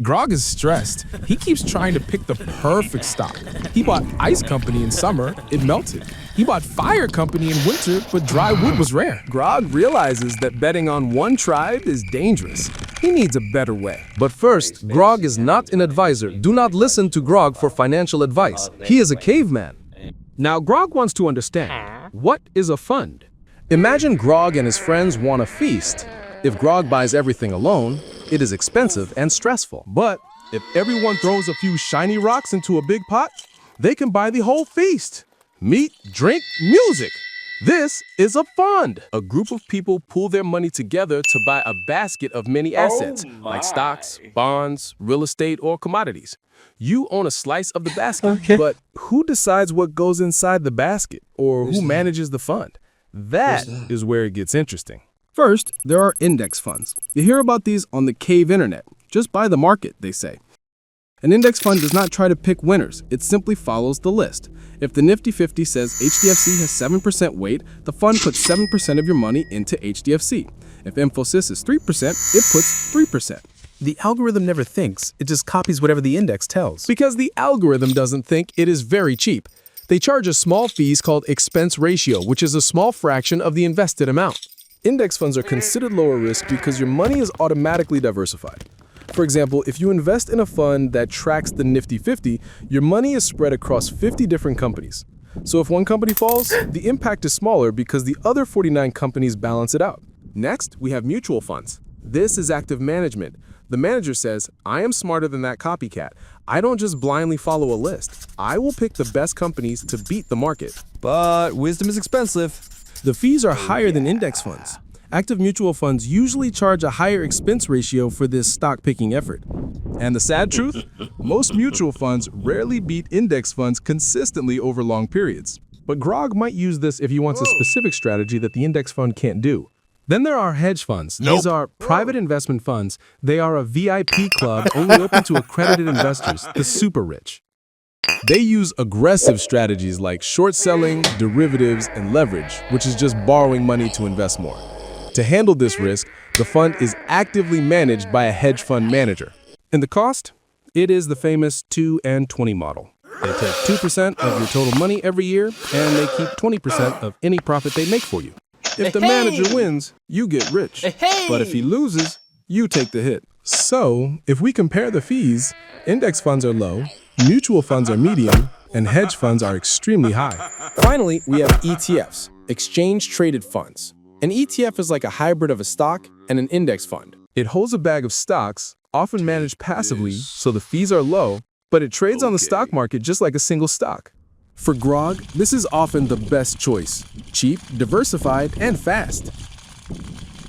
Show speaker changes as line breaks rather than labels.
Grog is stressed. He keeps trying to pick the perfect stock. He bought Ice Company in summer, it melted. He bought Fire Company in winter, but dry wood was rare.
Grog realizes that betting on one tribe is dangerous. He needs a better way.
But first, Grog is not an advisor. Do not listen to Grog for financial advice. He is a caveman.
Now, Grog wants to understand, what is a fund?
Imagine Grog and his friends want a feast. If Grog buys everything alone, it is expensive and stressful.
But if everyone throws a few shiny rocks into a big pot, they can buy the whole feast. Meat, drink, music. This is a fund. A group of people pool their money together to buy a basket of many assets, like stocks, bonds, real estate, or commodities. You own a slice of the basket, but who decides what goes inside the basket, or who manages the fund? That is where it gets interesting.
First, there are index funds. You hear about these on the cave internet. Just buy the market, they say. An index fund does not try to pick winners. It simply follows the list. If the Nifty 50 says HDFC has 7% weight, the fund puts 7% of your money into HDFC. If Infosys is 3%, it puts 3%.
The algorithm never thinks, it just copies whatever the index tells.
Because the algorithm doesn't think it is very cheap. They charge a small fees called expense ratio, which is a small fraction of the invested amount. Index funds are considered lower risk because your money is automatically diversified. For example, if you invest in a fund that tracks the Nifty 50, your money is spread across 50 different companies. So if one company falls, the impact is smaller because the other 49 companies balance it out. Next, we have mutual funds. This is active management. The manager says, I am smarter than that copycat. I don't just blindly follow a list. I will pick the best companies to beat the market.
But wisdom is expensive.
The fees are higher than index funds. Active mutual funds usually charge a higher expense ratio for this stock-picking effort. And the sad truth? Most mutual funds rarely beat index funds consistently over long periods. But Grog might use this if he wants a specific strategy that the index fund can't do. Then there are hedge funds. These are private investment funds. They are a VIP club only open to accredited investors, the super rich. They use aggressive strategies like short selling, derivatives, and leverage, which is just borrowing money to invest more. To handle this risk, the fund is actively managed by a hedge fund manager. And the cost? It is the famous 2 and 20 model. They take 2% of your total money every year, and they keep 20% of any profit they make for you. If the manager wins, you get rich. But if he loses, you take the hit. So, if we compare the fees, index funds are low, mutual funds are medium, and hedge funds are extremely high. Finally, we have ETFs, exchange-traded funds. An ETF is like a hybrid of a stock and an index fund. It holds a bag of stocks, often managed passively, so the fees are low, but it trades on the stock market just like a single stock. For Grog, this is often the best choice. Cheap, diversified, and fast.